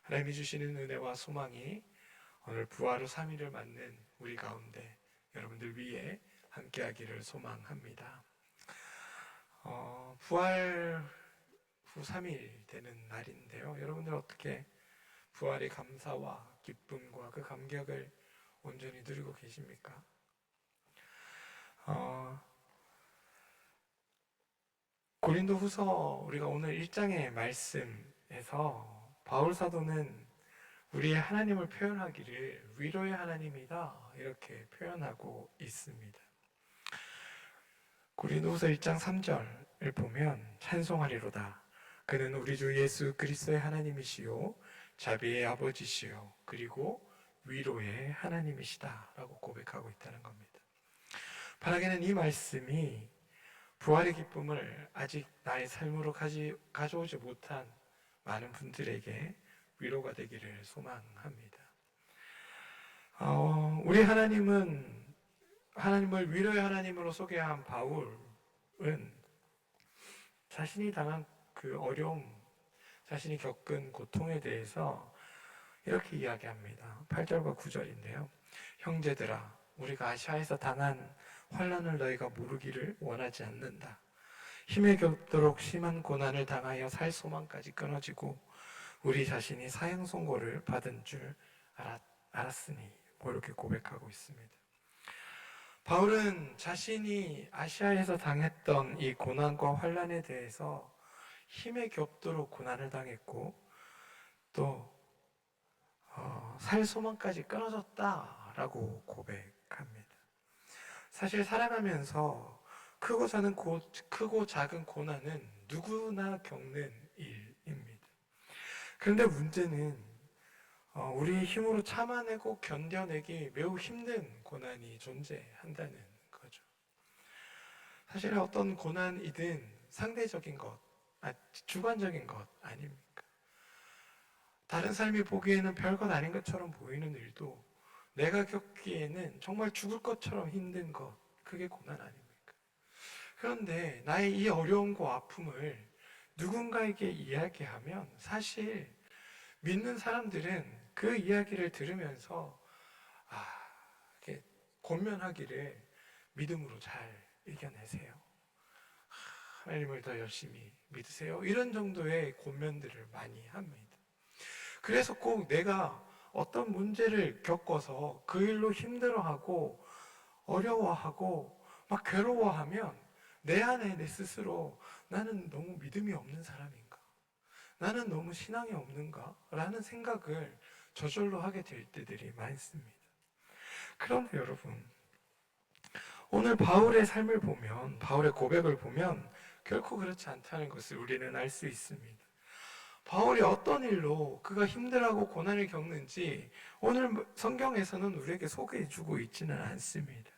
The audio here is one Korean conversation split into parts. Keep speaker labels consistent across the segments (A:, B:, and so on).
A: 하나님이 주시는 은혜와 소망이 오늘 부활 후 3일을 맞는 우리 가운데 여러분들 위해 함께하기를 소망합니다. 부활 후 3일 되는 날인데요. 여러분들 어떻게 부활의 감사와 기쁨과 그 감격을 온전히 누리고 계십니까? 고린도 후서 우리가 오늘 1장의 말씀에서 바울 사도는 우리의 하나님을 표현하기를 위로의 하나님이다 이렇게 표현하고 있습니다. 고린도후서 1장 3절을 보면 찬송하리로다. 그는 우리 주 예수 그리스도의 하나님이시요 자비의 아버지시요 그리고 위로의 하나님이시다 라고 고백하고 있다는 겁니다. 바라기는 이 말씀이 부활의 기쁨을 아직 나의 삶으로 가져오지 못한 많은 분들에게 위로가 되기를 소망합니다. 우리 하나님을 위로의 하나님으로 소개한 바울은 자신이 당한 그 어려움, 자신이 겪은 고통에 대해서 이렇게 이야기합니다. 8절과 9절인데요. 형제들아, 우리가 아시아에서 당한 환난을 너희가 모르기를 원하지 않는다. 힘에 겹도록 심한 고난을 당하여 살 소망까지 끊어지고 우리 자신이 사형 선고를 받은 줄 알았으니 이렇게 고백하고 있습니다. 바울은 자신이 아시아에서 당했던 이 고난과 환난에 대해서 힘에 겹도록 고난을 당했고 또 살 소망까지 끊어졌다라고 고백합니다. 사실 살아가면서 크고 작은 고난은 누구나 겪는 일입니다. 그런데 문제는 우리 힘으로 참아내고 견뎌내기 매우 힘든 고난이 존재한다는 거죠. 사실 어떤 고난이든 상대적인 것, 주관적인 것 아닙니까? 다른 삶이 보기에는 별것 아닌 것처럼 보이는 일도 내가 겪기에는 정말 죽을 것처럼 힘든 것, 그게 고난 아닙니까? 그런데 나의 이 어려움과 아픔을 누군가에게 이야기하면 사실 믿는 사람들은 그 이야기를 들으면서 이렇게 권면하기를 믿음으로 잘 이겨내세요. 하나님을 더 열심히 믿으세요. 이런 정도의 권면들을 많이 합니다. 그래서 꼭 내가 어떤 문제를 겪어서 그 일로 힘들어하고 어려워하고 막 괴로워하면 내 안에 내 스스로 나는 너무 믿음이 없는 사람인가? 나는 너무 신앙이 없는가? 라는 생각을 저절로 하게 될 때들이 많습니다. 그런데 여러분, 오늘 바울의 삶을 보면, 바울의 고백을 보면 결코 그렇지 않다는 것을 우리는 알 수 있습니다. 바울이 어떤 일로 그가 힘들어하고 고난을 겪는지 오늘 성경에서는 우리에게 소개해주고 있지는 않습니다.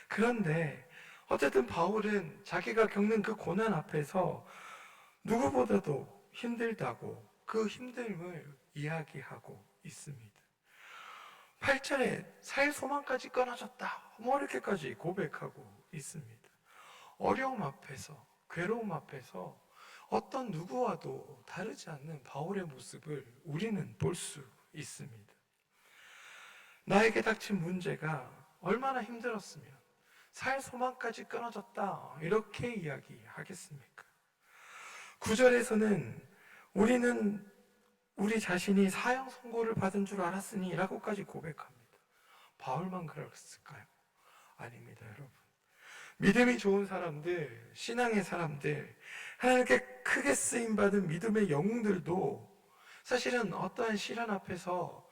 A: 그런데 어쨌든 바울은 자기가 겪는 그 고난 앞에서 누구보다도 힘들다고 그 힘듦을 이야기하고 있습니다. 8절에 살 소망까지 끊어졌다. 이렇게까지 고백하고 있습니다. 어려움 앞에서, 괴로움 앞에서 어떤 누구와도 다르지 않는 바울의 모습을 우리는 볼 수 있습니다. 나에게 닥친 문제가 얼마나 힘들었으면 살 소망까지 끊어졌다. 이렇게 이야기하겠습니까? 9절에서는 우리는 우리 자신이 사형 선고를 받은 줄 알았으니 라고까지 고백합니다. 바울만 그랬을까요? 아닙니다, 여러분. 믿음이 좋은 사람들, 신앙의 사람들, 하나님께 크게 쓰임받은 믿음의 영웅들도 사실은 어떠한 시련 앞에서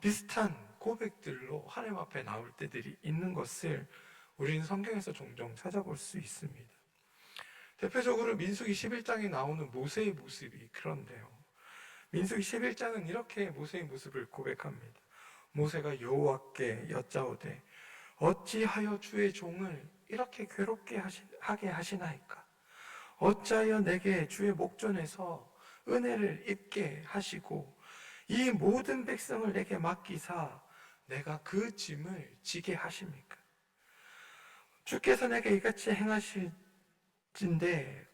A: 비슷한 고백들로 하나님 앞에 나올 때들이 있는 것을 우리는 성경에서 종종 찾아볼 수 있습니다. 대표적으로 민수기 11장에 나오는 모세의 모습이 그런데요. 민수기 11장은 이렇게 모세의 모습을 고백합니다. 모세가 여호와께 여짜오되 어찌하여 주의 종을 이렇게 괴롭게 하게 하시나이까? 어찌하여 내게 주의 목전에서 은혜를 입게 하시고 이 모든 백성을 내게 맡기사 내가 그 짐을 지게 하십니까? 주께서 내게 이같이 행하실진대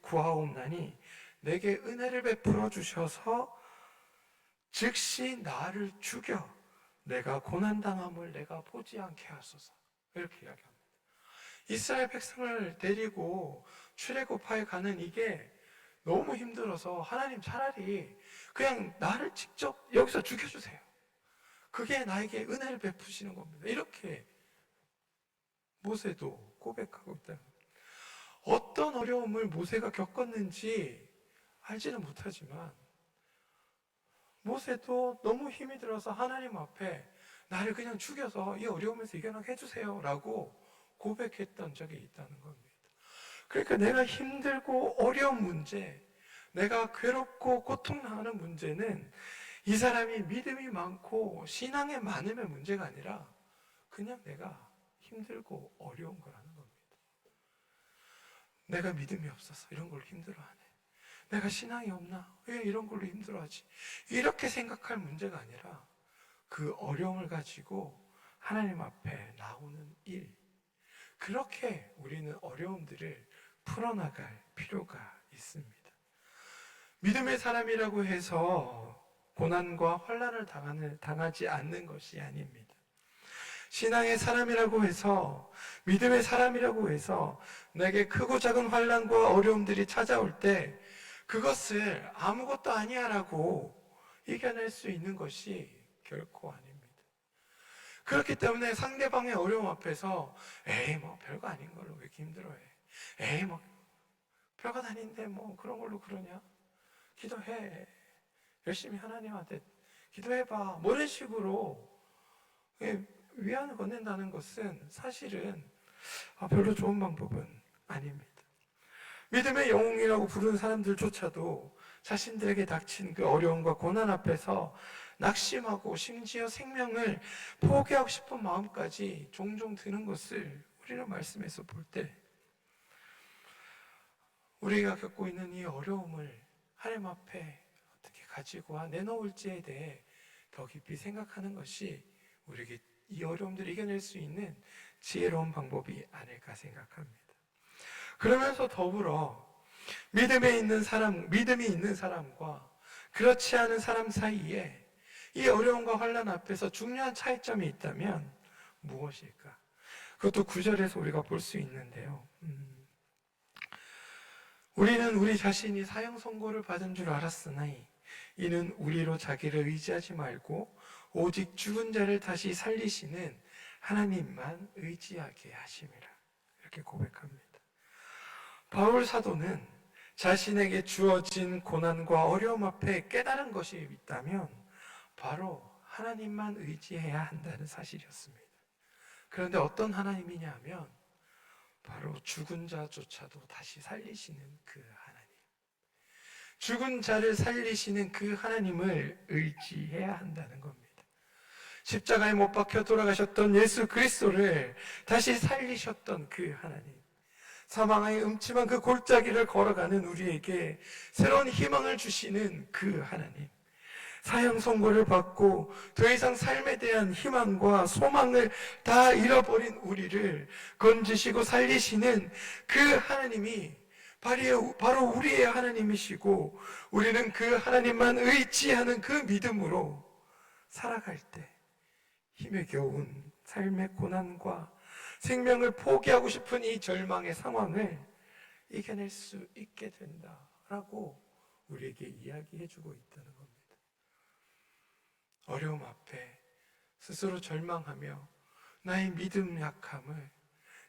A: 구하옵나니 내게 은혜를 베풀어 주셔서 즉시 나를 죽여 내가 고난당함을 내가 보지 않게 하소서. 이렇게 이야기합니다. 이스라엘 백성을 데리고 출애굽하여 가는 이게 너무 힘들어서 하나님 차라리 그냥 나를 직접 여기서 죽여주세요. 그게 나에게 은혜를 베푸시는 겁니다. 이렇게 모세도 고백하고 있다. 어떤 어려움을 모세가 겪었는지 알지는 못하지만 모세도 너무 힘이 들어서 하나님 앞에 나를 그냥 죽여서 이 어려움에서 이겨나게 해주세요 라고 고백했던 적이 있다는 겁니다. 그러니까 내가 힘들고 어려운 문제, 내가 괴롭고 고통당하는 문제는 이 사람이 믿음이 많고 신앙이 많음의 문제가 아니라 그냥 내가 힘들고 어려운 거라는 겁니다. 내가 믿음이 없어서 이런 걸로 힘들어하네. 내가 신앙이 없나? 왜 이런 걸로 힘들어하지? 이렇게 생각할 문제가 아니라 그 어려움을 가지고 하나님 앞에 나오는 일, 그렇게 우리는 어려움들을 풀어나갈 필요가 있습니다. 믿음의 사람이라고 해서 고난과 환난을 당하지 않는 것이 아닙니다. 신앙의 사람이라고 해서, 믿음의 사람이라고 해서 내게 크고 작은 환난과 어려움들이 찾아올 때 그것을 아무것도 아니야 라고 이겨낼 수 있는 것이 결코 아닙니다. 그렇기 때문에 상대방의 어려움 앞에서 에이 뭐 별거 아닌 걸로 왜 이렇게 힘들어해, 에이 뭐 별거 아닌데 뭐 그런 걸로 그러냐, 기도해, 열심히 하나님한테 기도해봐, 뭐 이런 식으로 위안을 건넨다는 것은 사실은 별로 좋은 방법은 아닙니다. 믿음의 영웅이라고 부르는 사람들조차도 자신들에게 닥친 그 어려움과 고난 앞에서 낙심하고 심지어 생명을 포기하고 싶은 마음까지 종종 드는 것을 우리는 말씀에서 볼 때, 우리가 겪고 있는 이 어려움을 하나님 앞에 어떻게 가지고 내놓을지에 대해 더 깊이 생각하는 것이 우리에게 이 어려움들을 이겨낼 수 있는 지혜로운 방법이 아닐까 생각합니다. 그러면서 더불어 믿음이 있는 사람과 그렇지 않은 사람 사이에 이 어려움과 환난 앞에서 중요한 차이점이 있다면 무엇일까? 그것도 9절에서 우리가 볼 수 있는데요. 우리는 우리 자신이 사형 선고를 받은 줄 알았으니 이는 우리로 자기를 의지하지 말고 오직 죽은 자를 다시 살리시는 하나님만 의지하게 하심이라. 이렇게 고백합니다. 바울 사도는 자신에게 주어진 고난과 어려움 앞에 깨달은 것이 있다면 바로 하나님만 의지해야 한다는 사실이었습니다. 그런데 어떤 하나님이냐 하면 바로 죽은 자조차도 다시 살리시는 그 하나님, 죽은 자를 살리시는 그 하나님을 의지해야 한다는 겁니다. 십자가에 못 박혀 돌아가셨던 예수 그리스도를 다시 살리셨던 그 하나님, 사망의 음침한 그 골짜기를 걸어가는 우리에게 새로운 희망을 주시는 그 하나님, 사형 선고를 받고 더 이상 삶에 대한 희망과 소망을 다 잃어버린 우리를 건지시고 살리시는 그 하나님이 바로 우리의 하나님이시고, 우리는 그 하나님만 의지하는 그 믿음으로 살아갈 때 힘에 겨운 삶의 고난과 생명을 포기하고 싶은 이 절망의 상황을 이겨낼 수 있게 된다라고 우리에게 이야기해주고 있다는 겁니다. 어려움 앞에 스스로 절망하며 나의 믿음 약함을,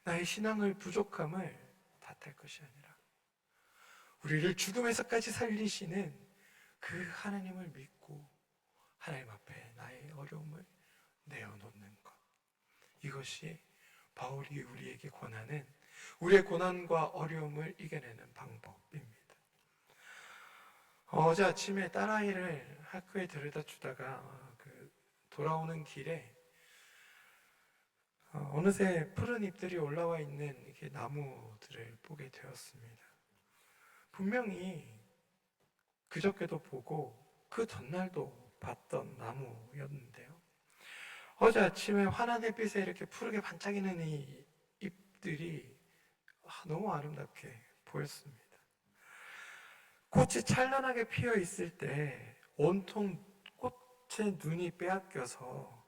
A: 나의 신앙을 부족함을 탓할 것이 아니라 우리를 죽음에서까지 살리시는 그 하나님을 믿고 하나님 앞에 나의 어려움을 내어놓는 것, 이것이 바울이 우리에게 권하는 우리의 고난과 어려움을 이겨내는 방법입니다. 어제 아침에 딸아이를 학교에 데려다 주다가 돌아오는 길에 어느새 푸른 잎들이 올라와 있는 이렇게 나무들을 보게 되었습니다. 분명히 그저께도 보고 그 전날도 봤던 나무였는데요. 어제 아침에 환한 햇빛에 이렇게 푸르게 반짝이는 이 잎들이 너무 아름답게 보였습니다. 꽃이 찬란하게 피어 있을 때 온통 꽃 꽃의 눈이 빼앗겨서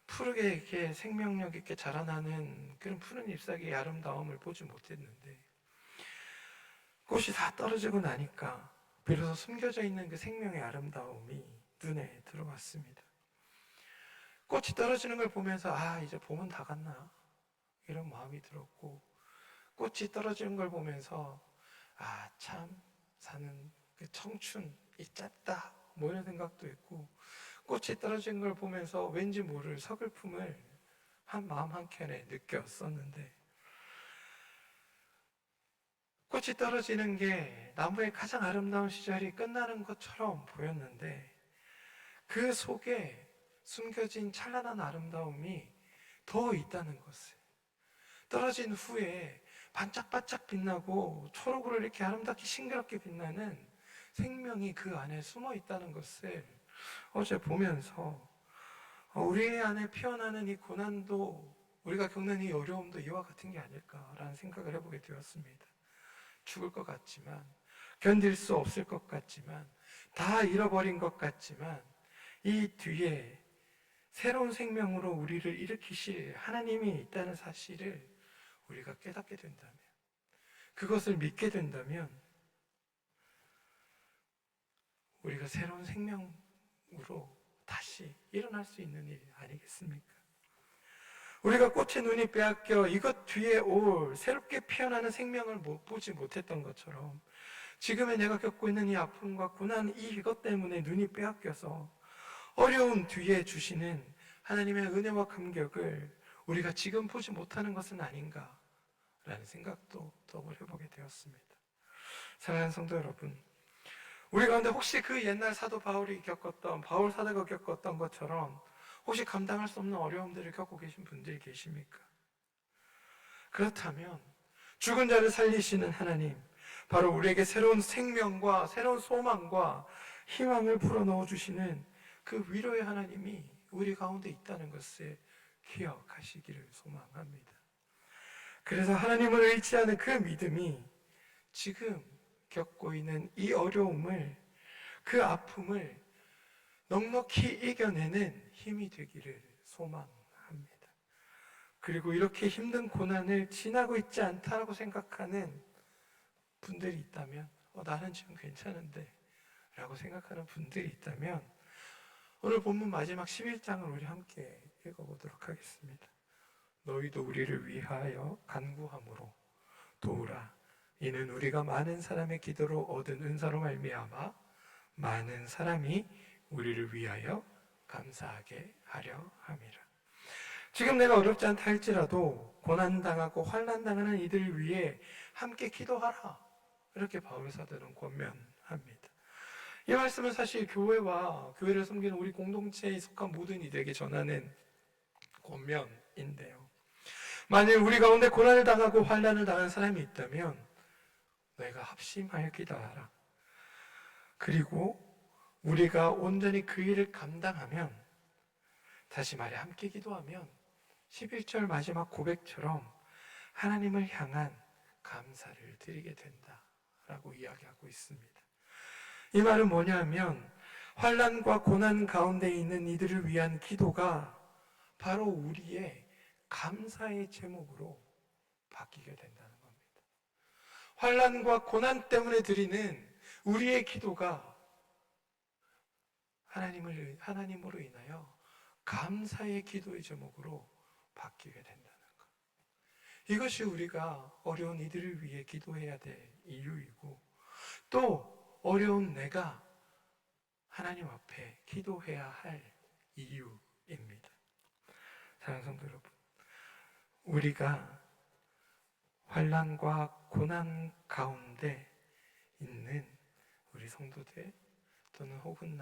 A: 푸르게 이렇게 생명력 있게 자라나는 그런 푸른 잎사귀의 아름다움을 보지 못했는데, 꽃이 다 떨어지고 나니까 비로소 숨겨져 있는 그 생명의 아름다움이 눈에 들어왔습니다. 꽃이 떨어지는 걸 보면서 이제 봄은 다 갔나 이런 마음이 들었고, 꽃이 떨어지는 걸 보면서 참 사는 그 청춘이 짧다 뭐 이런 생각도 있고, 꽃이 떨어진 걸 보면서 왠지 모를 서글픔을 한 마음 한켠에 느꼈었는데, 꽃이 떨어지는 게 나무의 가장 아름다운 시절이 끝나는 것처럼 보였는데, 그 속에 숨겨진 찬란한 아름다움이 더 있다는 것을, 떨어진 후에 반짝반짝 빛나고 초록으로 이렇게 아름답게 싱그럽게 빛나는 생명이 그 안에 숨어 있다는 것을 어제 보면서, 우리 안에 피어나는 이 고난도, 우리가 겪는 이 어려움도 이와 같은 게 아닐까라는 생각을 해보게 되었습니다. 죽을 것 같지만, 견딜 수 없을 것 같지만, 다 잃어버린 것 같지만, 이 뒤에 새로운 생명으로 우리를 일으키실 하나님이 있다는 사실을 우리가 깨닫게 된다면, 그것을 믿게 된다면, 우리가 새로운 생명으로 다시 일어날 수 있는 일 아니겠습니까? 우리가 꽃의 눈이 빼앗겨 이것 뒤에 올 새롭게 피어나는 생명을 보지 못했던 것처럼, 지금의 내가 겪고 있는 이 아픔과 고난, 이것 때문에 눈이 빼앗겨서 어려운 뒤에 주시는 하나님의 은혜와 감격을 우리가 지금 보지 못하는 것은 아닌가라는 생각도 더불어 해보게 되었습니다. 사랑하는 성도 여러분, 우리 가운데 혹시 그 옛날 사도 바울이 겪었던, 바울 사도가 겪었던 것처럼 혹시 감당할 수 없는 어려움들을 겪고 계신 분들이 계십니까? 그렇다면 죽은 자를 살리시는 하나님, 바로 우리에게 새로운 생명과 새로운 소망과 희망을 불어넣어 주시는 그 위로의 하나님이 우리 가운데 있다는 것을 기억하시기를 소망합니다. 그래서 하나님을 의지하는 그 믿음이 지금 겪고 있는 이 어려움을, 그 아픔을 넉넉히 이겨내는 힘이 되기를 소망합니다. 그리고 이렇게 힘든 고난을 지나고 있지 않다라고 생각하는 분들이 있다면, 나는 지금 괜찮은데 라고 생각하는 분들이 있다면, 오늘 본문 마지막 11장을 우리 함께 읽어보도록 하겠습니다. 너희도 우리를 위하여 간구함으로 도우라. 이는 우리가 많은 사람의 기도로 얻은 은사로 말미암아 많은 사람이 우리를 위하여 감사하게 하려 함이라. 지금 내가 어렵지 않다 할지라도 고난당하고 환난당하는 이들을 위해 함께 기도하라, 이렇게 바울 사도는 권면합니다. 이 말씀은 사실 교회와 교회를 섬기는 우리 공동체에 속한 모든 이들에게 전하는 권면인데요, 만일 우리 가운데 고난을 당하고 환난을 당한 사람이 있다면 너희가 합심하여 기도하라. 그리고 우리가 온전히 그 일을 감당하면, 다시 말해 함께 기도하면 11절 마지막 고백처럼 하나님을 향한 감사를 드리게 된다라고 이야기하고 있습니다. 이 말은 뭐냐면, 환난과 고난 가운데 있는 이들을 위한 기도가 바로 우리의 감사의 제목으로 바뀌게 된다는 겁니다. 환난과 고난 때문에 드리는 우리의 기도가 하나님으로 인하여 감사의 기도의 제목으로 바뀌게 된다는 것. 이것이 우리가 어려운 이들을 위해 기도해야 될 이유이고, 또 어려운 내가 하나님 앞에 기도해야 할 이유입니다. 사랑하는 성도 여러분, 우리가 환난과 고난 가운데 있는 우리 성도들, 또는 혹은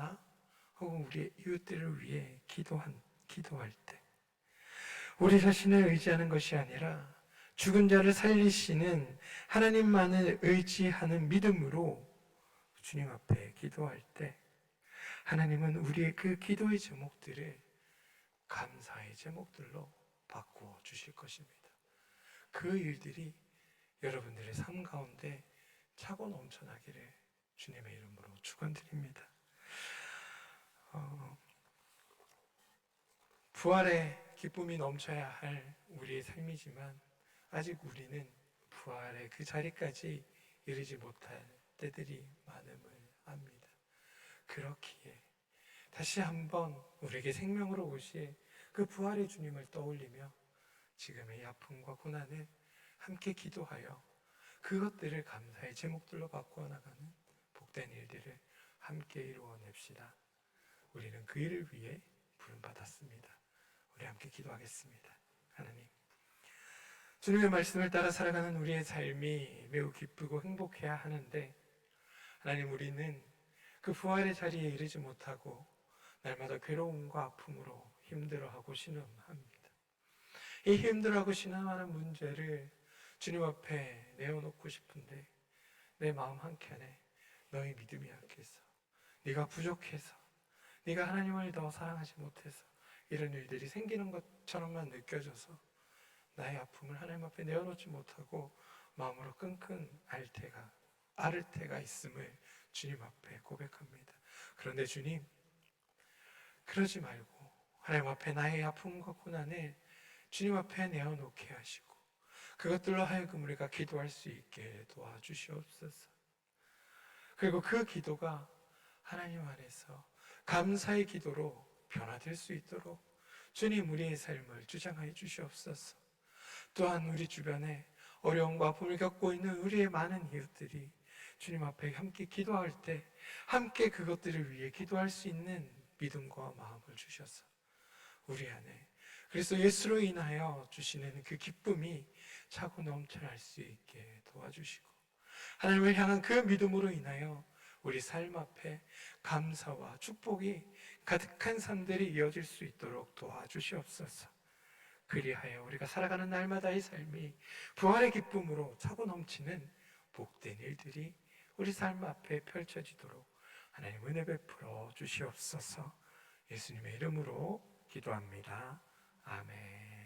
A: 혹은 우리의 이웃들을 위해 기도할 때, 우리 자신을 의지하는 것이 아니라 죽은 자를 살리시는 하나님만을 의지하는 믿음으로 주님 앞에 기도할 때, 하나님은 우리의 그 기도의 제목들을 감사의 제목들로 바꾸어 주실 것입니다. 그 일들이 여러분들의 삶 가운데 차고 넘쳐나기를 주님의 이름으로 축원드립니다. 부활의 기쁨이 넘쳐야 할 우리의 삶이지만 아직 우리는 부활의 그 자리까지 이르지 못할 때들이 많음을 압니다. 그렇기에 다시 한번 우리에게 생명으로 오실 그 부활의 주님을 떠올리며 지금의 이 아픔과 고난을 함께 기도하여 그것들을 감사의 제목들로 바꾸어 나가는 복된 일들을 함께 이루어냅시다. 우리는 그 일을 위해 부름받았습니다. 우리 함께 기도하겠습니다. 하나님, 주님의 말씀을 따라 살아가는 우리의 삶이 매우 기쁘고 행복해야 하는데 하나님, 우리는 그 부활의 자리에 이르지 못하고 날마다 괴로움과 아픔으로 힘들어하고 신음합니다. 이 힘들어하고 신음하는 문제를 주님 앞에 내어놓고 싶은데 내 마음 한켠에 너의 믿음이 약해서, 네가 부족해서, 네가 하나님을 더 사랑하지 못해서 이런 일들이 생기는 것처럼만 느껴져서 나의 아픔을 하나님 앞에 내어놓지 못하고 마음으로 끙끙 앓을 때가 있음을 주님 앞에 고백합니다. 그런데 주님, 그러지 말고 하나님 앞에 나의 아픔과 고난을 주님 앞에 내어놓게 하시고 그것들로 하여금 우리가 기도할 수 있게 도와주시옵소서. 그리고 그 기도가 하나님 안에서 감사의 기도로 변화될 수 있도록 주님, 우리의 삶을 주장하여 주시옵소서. 또한 우리 주변에 어려움과 아픔을 겪고 있는 우리의 많은 이웃들이 주님 앞에 함께 기도할 때 함께 그것들을 위해 기도할 수 있는 믿음과 마음을 주셔서 우리 안에 그리스도 예수로 인하여 주시는 그 기쁨이 차고 넘쳐날 수 있게 도와주시고 하나님을 향한 그 믿음으로 인하여 우리 삶 앞에 감사와 축복이 가득한 삶들이 이어질 수 있도록 도와주시옵소서. 그리하여 우리가 살아가는 날마다의 삶이 부활의 기쁨으로 차고 넘치는 복된 일들이 우리 삶 앞에 펼쳐지도록 하나님 은혜 베풀어 주시옵소서. 예수님의 이름으로 기도합니다. 아멘.